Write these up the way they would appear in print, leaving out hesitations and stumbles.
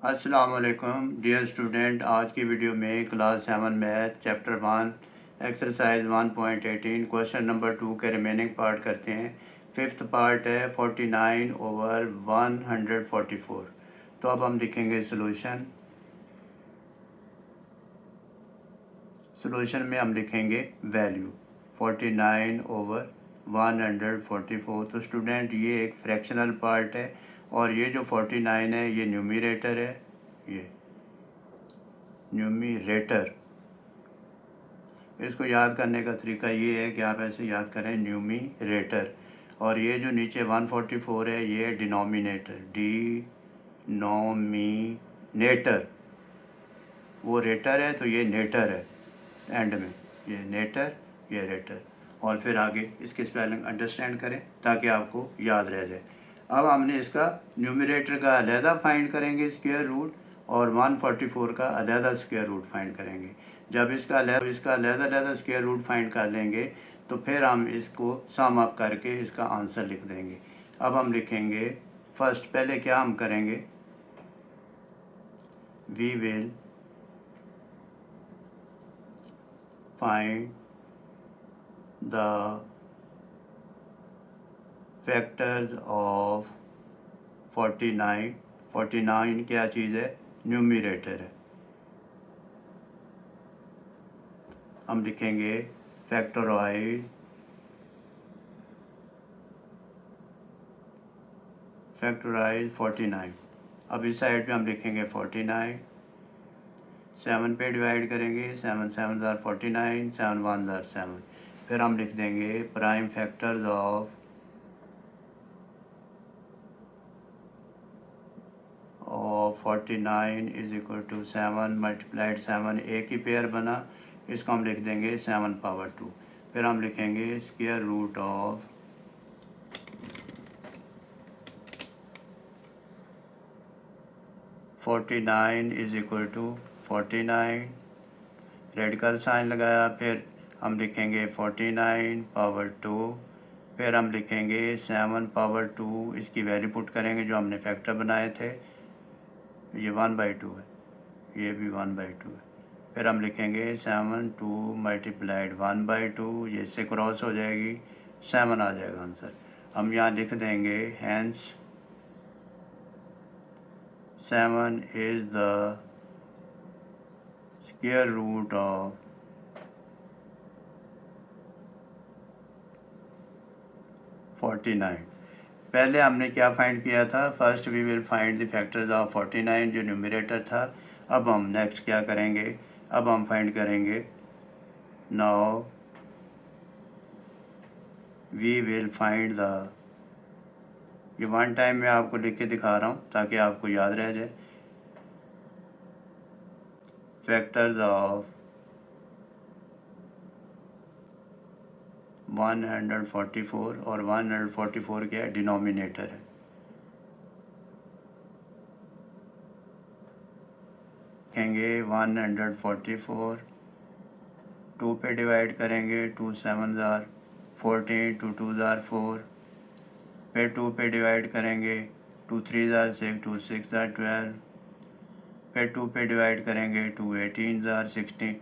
अस्सलाम वालेकुम dear student. आज की वीडियो में class 7 math chapter 1 exercise 1.18 question number 2 के रिमेनिंग पार्ट करते हैं। फिफ्थ पार्ट है 49/144। तो अब हम लिखेंगे सोल्यूशन में हम लिखेंगे वैल्यू 49/144। तो स्टूडेंट ये एक फ्रैक्शनल पार्ट है और ये जो 49 है ये न्यूमरेटर है, ये न्यूमरेटर। इसको याद करने का तरीका ये है कि आप ऐसे याद करें न्यूमरेटर, और ये जो नीचे 144 है ये डिनोमिनेटर, डिनोमिनेटर। वो रेटर है तो ये नेटर है, एंड में ये नेटर ये रेटर। और फिर आगे इसकी स्पेलिंग अंडरस्टैंड करें ताकि आपको याद रह जाए। अब हमने इसका न्यूमरेटर का अलहदा फाइंड करेंगे स्क्वायर रूट, और 144 का अलहदा स्क्वायर रूट फाइंड करेंगे। जब इसका अलहदा स्क्वायर रूट फाइंड कर लेंगे तो फिर हम इसको सम अप करके इसका आंसर लिख देंगे। अब हम लिखेंगे फर्स्ट, पहले क्या हम करेंगे, we will find the factors of 49। 49 क्या चीज़ है, न्यूमरेटर है। हम लिखेंगे फैक्टराइज 49। अब इस साइड पे हम लिखेंगे 49, 7 पे डिवाइड करेंगे, 7 7 ज़ार 49, 7 1 ज़ार 7। फिर हम लिख देंगे prime factors of 49 is equal to 7 multiplied 7, एक ही पेयर बना, इसको हम लिख देंगे 7 पावर 2। फिर हम लिखेंगे square root of 49 is equal to 49, radical sign लगाया। फिर हम लिखेंगे 49 पावर 2। फिर हम लिखेंगे 7 पावर 2, इसकी वैल्यू पुट करेंगे जो हमने फैक्टर बनाए थे, ये 1/2 है, ये भी 1/2 है। फिर हम लिखेंगे 7 2 मल्टीप्लाइड 1/2, ये इससे क्रॉस हो जाएगी, 7 आ जाएगा आंसर। हम यहाँ लिख देंगे hence 7 is the square root of 49। पहले हमने क्या फाइंड किया था, first we will find the factors of 49 जो न्यूमरेटर था। अब हम नेक्स्ट क्या करेंगे, अब हम फाइंड करेंगे, now we will find the, ये वन टाइम मैं आपको लिख के दिखा रहा हूँ ताकि आपको याद रह जाए, फैक्टर्स ऑफ 144, और 144 क्या है, डिनोमिनेटर है। लिखेंगे 144, 2 पे डिवाइड करेंगे, 2 7 ज़ार 14, 2 2 ज़ार 4। फिर 2 पे डिवाइड करेंगे, 2 3 ज़ार 6, 2 6 ज़ार 12। फिर 2 पे डिवाइड करेंगे, 2 18 ज़ार 16,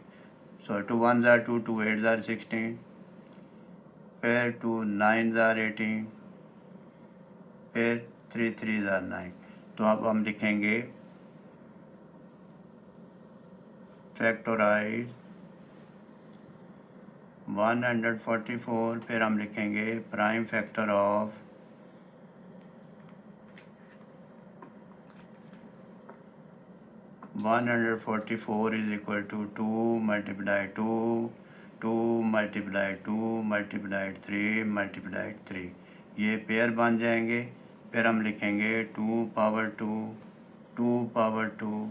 सॉरी 2 1 ज़ार 2, 2 8 ज़ार 16। फिर 2 9 ज़ार 18, फिर 3 3 ज़ार 9। तो अब हम लिखेंगे फैक्टराइज 144। फिर हम लिखेंगे prime factor of 144 is equal to 2 multiply 2, 2 multiply 2 multiplied 3 multiplied 3, ये पेयर बन जाएंगे। फिर हम लिखेंगे 2 पावर 2, 2 पावर 2,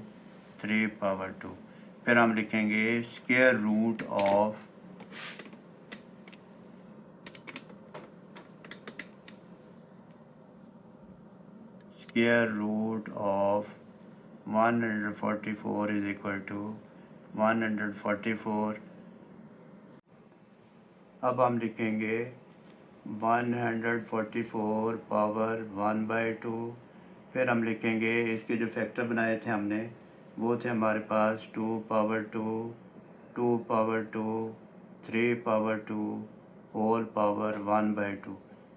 3 पावर 2। फिर हम लिखेंगे square root of square root of 144 is equal to 144। अब हम लिखेंगे 144 पावर 1/2, फिर हम लिखेंगे इसके जो फैक्टर बनाए थे हमने वो थे हमारे पास 2 power 2, 2 power 2, 3 power 2, whole power 1/2।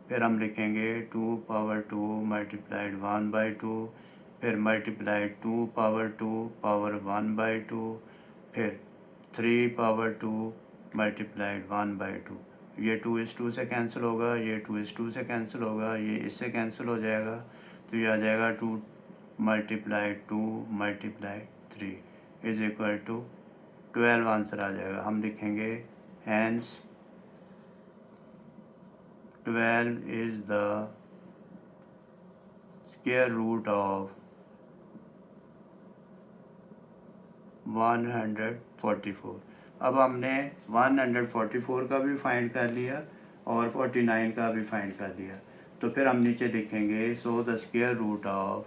फिर हम लिखेंगे 2 पावर 2 मल्टीप्लाइड 1/2, फिर मल्टीप्लाइड 2 पावर 2 पावर 1/2, फिर 3 पावर 2 मल्टीप्लाइड 1/2। ये 2:2 से कैंसिल होगा, ये 2:2 से कैंसिल होगा, ये इससे कैंसिल हो जाएगा, तो ये आ जाएगा 2 multiplied 2 multiplied 3 is equal to 12 answer आ जाएगा। हम लिखेंगे hence 12 is the square root of 144। अब हमने 144 का भी फाइंड कर लिया और 49 का भी फाइंड कर लिया, तो फिर हम नीचे लिखेंगे so the square root of,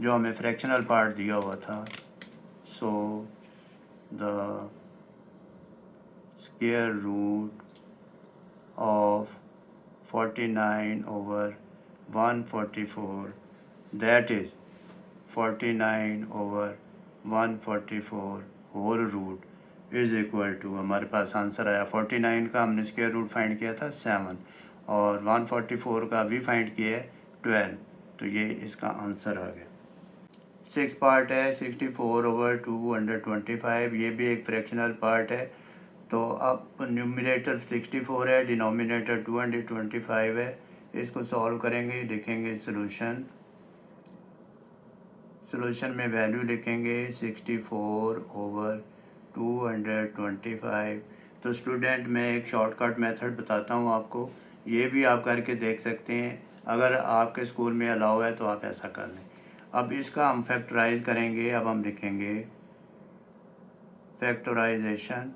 जो हमें फ्रैक्शनल पार्ट दिया हुआ था, so the square root of 49 over 144, that is 49 over 144 whole root is equal to, हमारे पास आंसर आया 49 का हमने स्क्वायर रूट फाइंड किया था 7 और 144 का भी फाइंड किया है 12, तो ये इसका आंसर आ गया। 6 पार्ट है 64 ओवर 225, ये भी एक फ्रैक्शनल पार्ट है। तो अब न्यूमरेटर 64 है, डिनोमिनेटर 225 है, इसको सॉल्व करेंगे, लिखेंगे सॉल्यूशन में वैल्यू लिखेंगे 64 ओवर 225। तो स्टूडेंट मैं एक शॉर्टकट मेथड बताता हूँ आपको, ये भी आप करके देख सकते हैं, अगर आपके स्कूल में अलाउ है तो आप ऐसा कर लें। अब इसका हम फैक्टराइज करेंगे। अब हम लिखेंगे फैक्टराइजेशन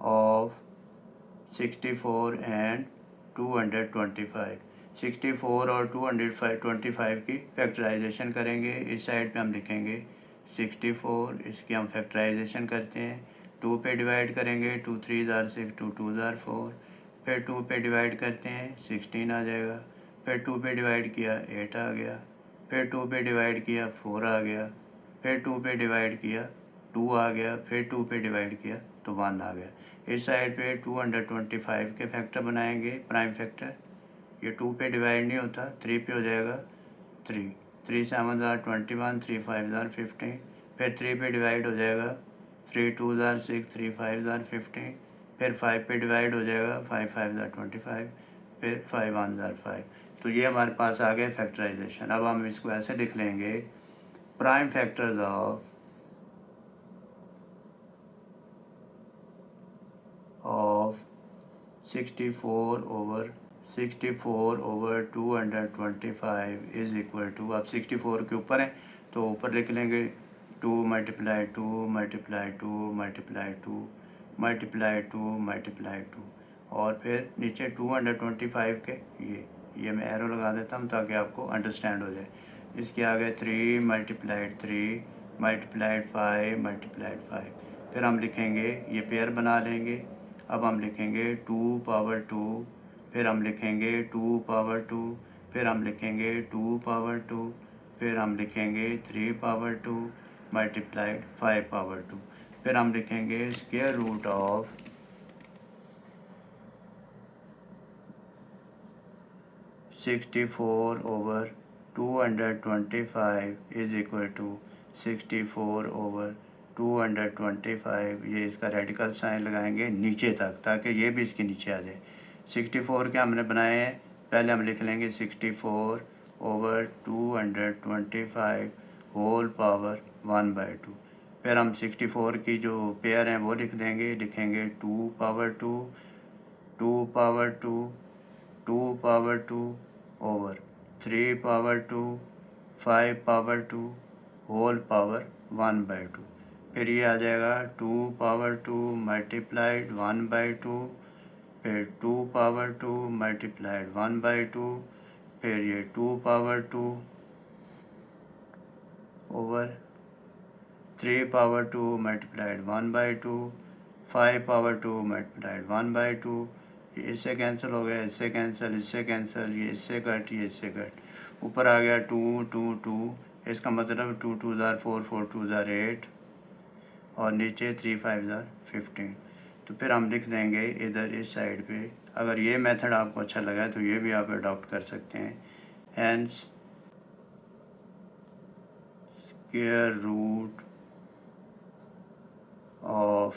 ऑफ 64 एंड 225। 64 और 225 की फैक्टराइजेशन करेंगे। इस साइड पे हम लिखेंगे 64, इसकी हम फैक्टराइजेशन करते हैं, 2 पे डिवाइड करेंगे, 2 3 ज़ार 6, 2 2 ज़ार 4, फिर 2 पे डिवाइड करते हैं 16 आ जाएगा, फिर 2 पे डिवाइड किया 8 आ गया, फिर 2 पे डिवाइड किया 4 आ गया, फिर 2 पे डिवाइड किया 2 आ गया, फिर 2 पे डिवाइड किया तो 1 आ गया। इस साइड पे 225 के फैक्टर बनाएंगे, प्राइम फैक्टर, ये 2 पे डिवाइड नहीं होता, 3 पे हो जाएगा 3, 3 7 ज़ार 21, 3 5 ज़ार 15, फिर 3 पे डिवाइड हो जाएगा 3 2 ज़ार 6, 3 5 ज़ार 15, फिर 5 पे डिवाइड हो जाएगा 5 5 ज़ार 25, फिर 5 1 ज़ार 5। तो ये हमारे पास आ गया फैक्टराइजेशन। अब हम इसको ऐसे लिख लेंगे, prime factors of 64 over 225 is equal to, अब 64 के ऊपर है तो ऊपर लिख लेंगे 2 multiply 2 multiply 2 multiply 2 multiply 2 multiply 2, और फिर नीचे 225 के ये मैं एरो लगा देता हूँ ताकि आपको अंडरस्टैंड हो जाए। इसके आगे 3 मल्टीप्लाइड 3 मल्टीप्लाइड 5 मल्टीप्लाइड 5, फिर हम लिखेंगे, ये पेयर बना लेंगे। अब हम लिखेंगे 2 पावर 2, फिर हम लिखेंगे 2 पावर 2, फिर हम लिखेंगे 2 पावर 2, फिर हम लिखेंगे 3 पावर 2 मल्टीप्लाइड 5 पावर 2, फिर हम लिखेंगे square root of 64 over 225 is equal to 64 over 225, ये इसका रेडिकल साइन लगाएंगे नीचे तक ताकि ये भी इसके नीचे आ जाए। 64 के हमने बनाए हैं, पहले हम लिख लेंगे 64 ओवर 225 होल पावर 1/2, फिर हम 64 की जो पेयर हैं वो लिख देंगे, लिखेंगे 2 power 2, 2 power 2, 2 power 2 over 3 power 2, 5 power 2 whole power 1/2, फिर ये आ जाएगा 2 पावर 2 मल्टीप्लाइड 1/2, फिर 2 पावर 2 मल्टीप्लाइड 1/2, फिर ये 2 power 2 over 3 power 2 multiplied 1/2, 5 power 2 multiplied 1/2, ये इससे कैंसिल हो गया, इससे कैंसिल, इससे कैंसिल, ये इससे कट, ये इससे कट। ऊपर आ गया 2 2 2, इसका मतलब 2 2 ज़ार 4 4 2 ज़ार 8 और नीचे 3 5 ज़ार 15। तो फिर हम लिख देंगे इधर इस साइड पे। अगर ये मेथड आपको अच्छा लगा तो ये भी आप अडॉप्ट कर सकते हैं। Hence square root of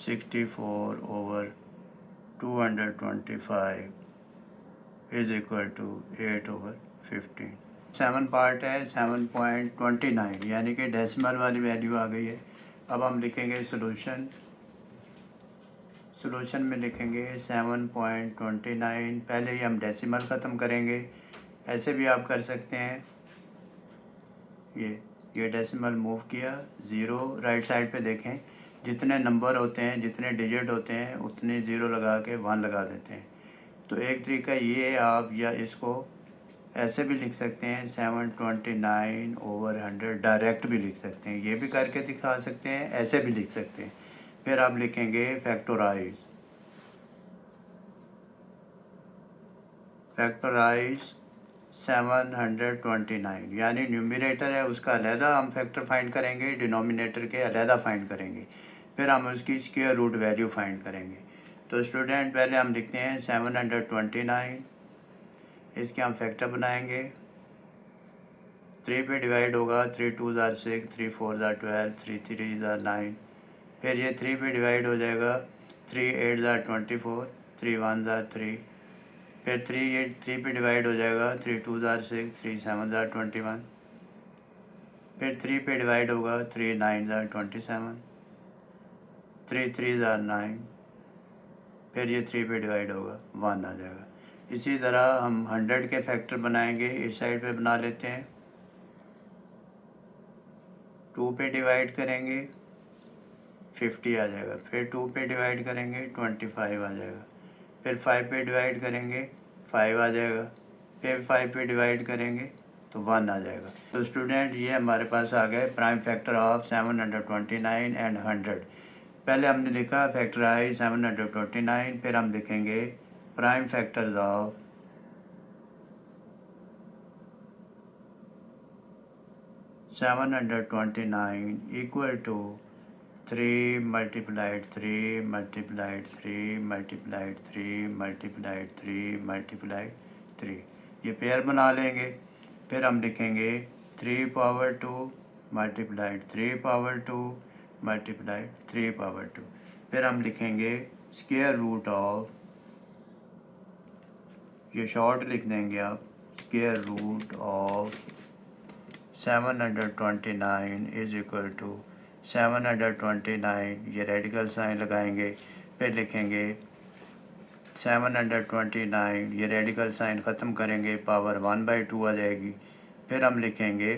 64 over 225 is equal to 8 over 15। 7 part है 7.29, यानी कि डेसिमल वाली वैल्यू आ गई है। अब हम लिखेंगे सोल्यूशन। सोल्यूशन में लिखेंगे 7.29। पहले ही हम डेसिमल ख़त्म करेंगे, ऐसे भी आप कर सकते हैं। ये डेसिमल मूव किया, ज़ीरो राइट साइड पे देखें, जितने नंबर होते हैं, जितने डिजिट होते हैं, उतने ज़ीरो लगा के 1 लगा देते हैं। तो एक तरीका ये आप या इसको ऐसे भी लिख सकते हैं 729 over 100, डायरेक्ट भी लिख सकते हैं, ये भी करके दिखा सकते हैं, ऐसे भी लिख सकते हैं। फिर आप लिखेंगे फैक्टराइज। फैक्टराइज 729, यानी न्यूमरेटर है उसका अलहदा हम फैक्टर फाइंड करेंगे, डिनोमिनेटर के अलहदा फाइंड करेंगे, फिर हम उसकी स्क्वायर रूट वैल्यू फाइंड करेंगे। तो स्टूडेंट पहले हम लिखते हैं 729, इसके हम फैक्टर बनाएंगे। 3 पे डिवाइड होगा, 3 2 ज़ार 6, 3 4 ज़ार 12, 3 3 ज़ार 9। फिर ये 3 पे डिवाइड हो जाएगा, 3 8 ज़ार 24, 3 1 ज़ार 3। फिर 3 पे डिवाइड हो जाएगा, 3 2 ज़ार 6, 3 7 ज़ार 21। फिर 3 पे डिवाइड होगा, 3 9 ज़ार 27, 3 3 ज़ार 9। फिर ये 3 पे डिवाइड होगा, 1 आ जाएगा। इसी तरह हम 100 के फैक्टर बनाएंगे, इस साइड पे बना लेते हैं। 2 पे डिवाइड करेंगे 50 आ जाएगा, फिर 2 पे डिवाइड करेंगे 25 आ जाएगा, फिर 5 पे डिवाइड करेंगे 5 आ जाएगा, फिर 5 पे डिवाइड करेंगे तो 1 आ जाएगा। तो स्टूडेंट ये हमारे पास आ गए प्राइम फैक्टर ऑफ 729 एंड 100। पहले हमने लिखा फैक्टराइज 729, फिर हम लिखेंगे prime factors of 729 equal to 3 multiplied 3 multiplied 3 multiplied 3 multiplied 3 multiplied 3। ये पेयर बना लेंगे। फिर हम लिखेंगे 3 power 2 multiplied 3 power 2 multiplied 3 power 2। फिर हम लिखेंगे स्क्वायर रूट ऑफ, ये शॉर्ट लिख देंगे आप, square root of 729 is equal to 729, ये रेडिकल साइन लगाएंगे, फिर लिखेंगे 729, ये रेडिकल साइन ख़त्म करेंगे, पावर 1/2 आ जाएगी। फिर हम लिखेंगे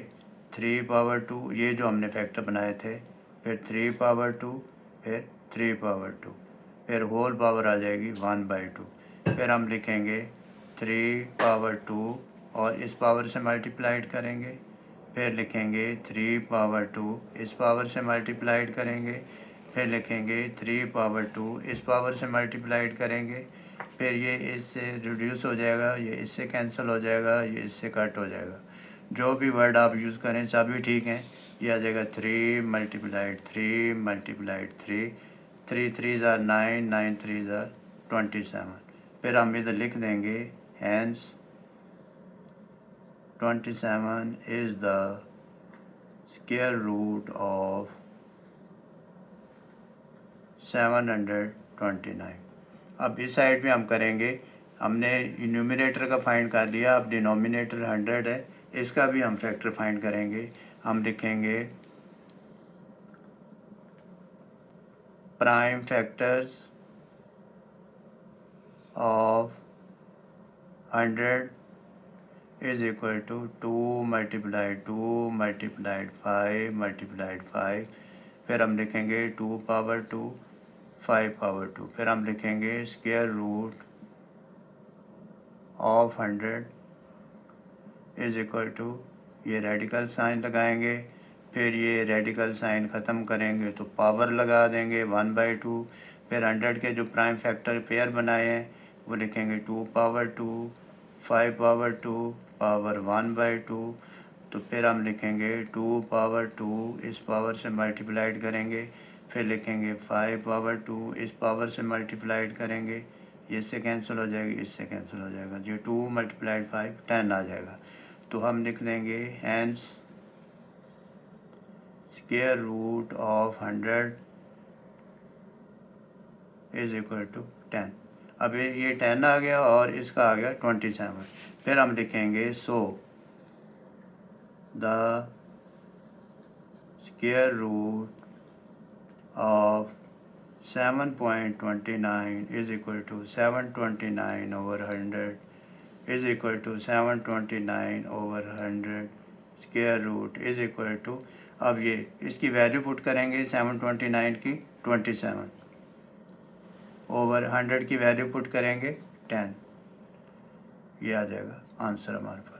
3 पावर 2, ये जो हमने फैक्टर बनाए थे, फिर 3 पावर 2, फिर 3 पावर 2, फिर होल पावर आ जाएगी 1/2। फिर हम लिखेंगे 3 पावर 2 और इस पावर से मल्टीप्लाइड करेंगे, फिर लिखेंगे 3 पावर 2, इस पावर से मल्टीप्लाइड करेंगे, फिर लिखेंगे 3 पावर 2, इस पावर से मल्टीप्लाइड करेंगे, फिर ये इससे रिड्यूस हो जाएगा, ये इससे कैंसिल हो जाएगा, ये इससे कट हो जाएगा। जो भी वर्ड आप यूज़ करें सभी ठीक हैं। ये आ जाएगा 3 मल्टीप्लाइड 3 मल्टीप्लाइड 3, 3 3 ज़ार 9, 9 3 ज़ार 27। फिर हम इधर लिख देंगे hence 27 is the square root of 729। अब इस साइड में हम करेंगे, हमने न्यूमरेटर का फाइंड कर लिया, अब डिनोमिनेटर 100 है, इसका भी हम फैक्टर फाइंड करेंगे। हम लिखेंगे prime factors of 100 is equal to 2 multiplied 2 multiplied 5 multiplied 5। फिर हम लिखेंगे 2 पावर 2 5 पावर 2। फिर हम लिखेंगे square root of 100 is equal to, ये रेडिकल साइन लगाएंगे, फिर ये रेडिकल साइन ख़त्म करेंगे तो पावर लगा देंगे 1/2, फिर 100 के जो प्राइम फैक्टर पेयर बनाए हैं वो लिखेंगे 2 पावर 2, 5 पावर 2, पावर 1/2। तो फिर हम लिखेंगे 2 पावर 2 इस पावर से मल्टीप्लाइड करेंगे, फिर लिखेंगे 5 पावर 2 इस पावर से मल्टीप्लाइड करेंगे, इससे कैंसिल हो जाएगी, इससे कैंसिल हो जाएगा, जो 2 × 5 10 आ जाएगा। तो हम लिख देंगे hence square root of 100 is equal to 10। अब ये 10 आ गया और इसका आ गया 27। फिर हम लिखेंगे so the square root of 7.29 is equal to 729/100 is equal to 729/100 square root is equal to, अब ये इसकी वैल्यू पुट करेंगे 729 की 27 ओवर 100 की वैल्यू पुट करेंगे 10, ये आ जाएगा आंसर हमारे पास।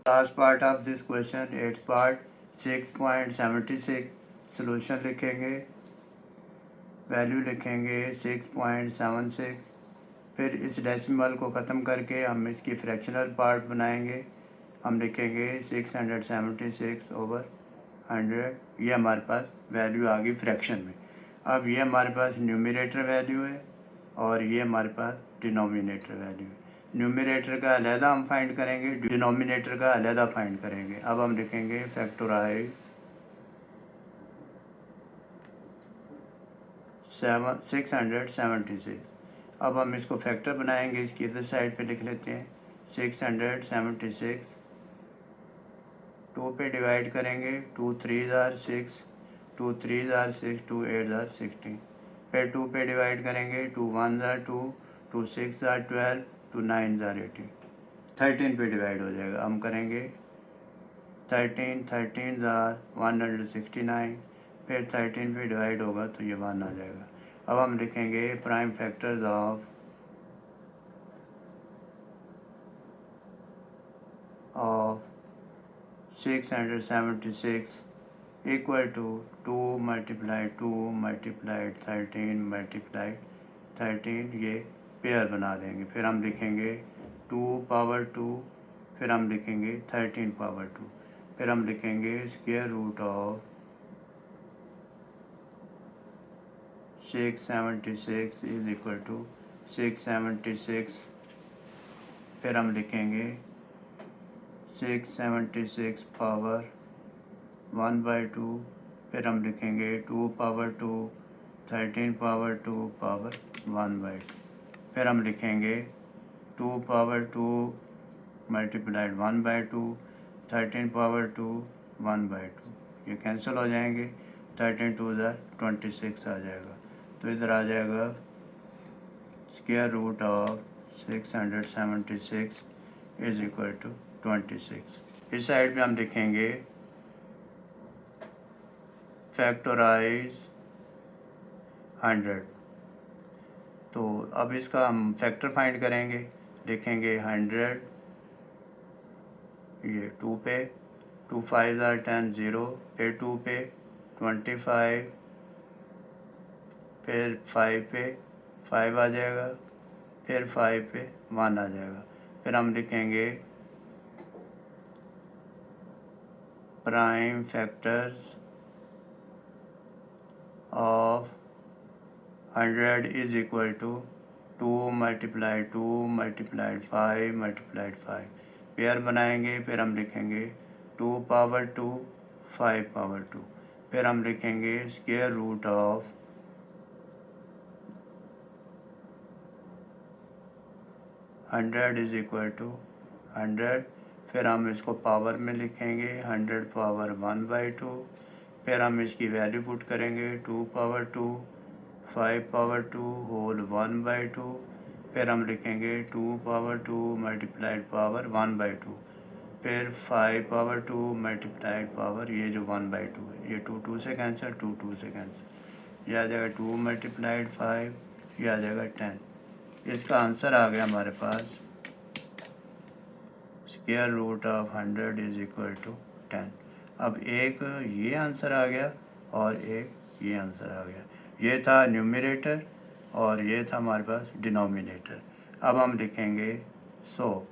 Last part of this question 8th part 6.76 solution लिखेंगे, वैल्यू लिखेंगे 6.76। फिर इस डेसिमल को ख़त्म करके हम इसकी फ्रैक्शनल पार्ट बनाएंगे, हम लिखेंगे 676/100, ये हमारे पास वैल्यू आ गई फ्रैक्शन में। अब ये हमारे पास न्यूमरेटर वैल्यू है और ये हमारे पास डिनोमिनेटर वैल्यू है। न्यूमरेटर का अलहदा हम फाइंड करेंगे, डिनोमिनेटर का अलहदा फाइंड करेंगे। अब हम लिखेंगे फैक्टराइज 676। अब हम इसको फैक्टर बनाएंगे, इसकी इधर साइड पे लिख लेते हैं 676, 2 पे डिवाइड करेंगे, 2 3 जार 6, 2 3 जार 6, 2 8 जार 16। फिर 2 पे डिवाइड करेंगे, 2 1 जार 2, 2 6 जार 12, 2 9 जार 18। 13 पे डिवाइड हो जाएगा, हम करेंगे 13 जार 169, फिर 13 पे डिवाइड होगा तो ये 1 आ जाएगा। अब हम लिखेंगे prime factors of 676 equal to 2 × 2 × 13 × 13, ये पेयर बना देंगे। फिर हम लिखेंगे 2 पावर 2, फिर हम लिखेंगे 13 पावर 2, फिर हम लिखेंगे square root of 676 is equal to 676, फिर हम लिखेंगे 676 पावर 1/2, फिर हम लिखेंगे 2 पावर 2, 13 पावर 2 पावर 1/2, फिर हम लिखेंगे 2 पावर 2 मल्टीप्लाइड 1/2, 13 पावर 2 1/2, ये कैंसिल हो जाएंगे, 13 2 26 आ जाएगा। तो इधर आ जाएगा square root of 676 is equal to 26। इस साइड में हम लिखेंगे फैक्टराइज 100। तो अब इसका हम फैक्टर फाइंड करेंगे, लिखेंगे 100, ये 2 पे, 2 5 जार 10 0, फिर 2 पे 25, फिर 5 पे 5 आ जाएगा, फिर 5 पे 1 आ जाएगा। फिर हम लिखेंगे prime factors of 100 is equal to 2 × 2 × 5 × 5, pair बनाएंगे। फिर हम लिखेंगे 2 पावर 2, 5 पावर 2, फिर हम लिखेंगे square root of 100 is equal to 100, फिर हम इसको पावर में लिखेंगे 100 पावर 1/2, फिर हम इसकी वैल्यू पुट करेंगे 2 पावर 2, 5 पावर 2 होल 1/2, फिर हम लिखेंगे 2 पावर 2 मल्टीप्लाइड पावर 1/2, फिर 5 पावर 2 मल्टीप्लाइड पावर ये जो 1/2 है, ये 2 2 से कैंसिल, 2 2 से कैंसिल, ये आ जाएगा 2 × 5, ये आ जाएगा 10। इसका आंसर आ गया हमारे पास square root of 100 is equal to 10। अब एक ये आंसर आ गया और एक ये आंसर आ गया। ये था न्यूमरेटर और ये था हमारे पास डिनोमिनेटर। अब हम लिखेंगे so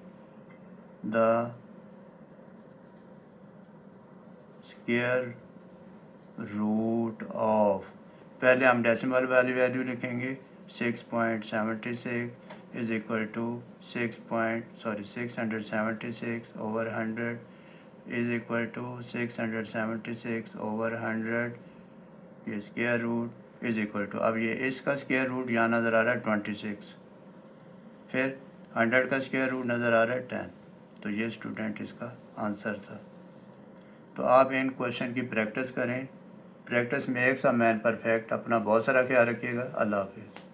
the square root of, पहले हम डेसिमल वाली वैल्यू लिखेंगे 6.76 is equal to 676 over 100 is equal to 676 over 100, ये square root is equal to, अब ये इसका स्क्वायर रूट यहाँ नज़र आ रहा है 26, फिर 100 का स्क्वायर रूट नज़र आ रहा है 10। तो ये स्टूडेंट इसका आंसर था। तो आप इन क्वेश्चन की प्रैक्टिस करें, practice makes a man perfect. अपना बहुत सारा ख्याल रखिएगा। अल्लाह हाफिज़।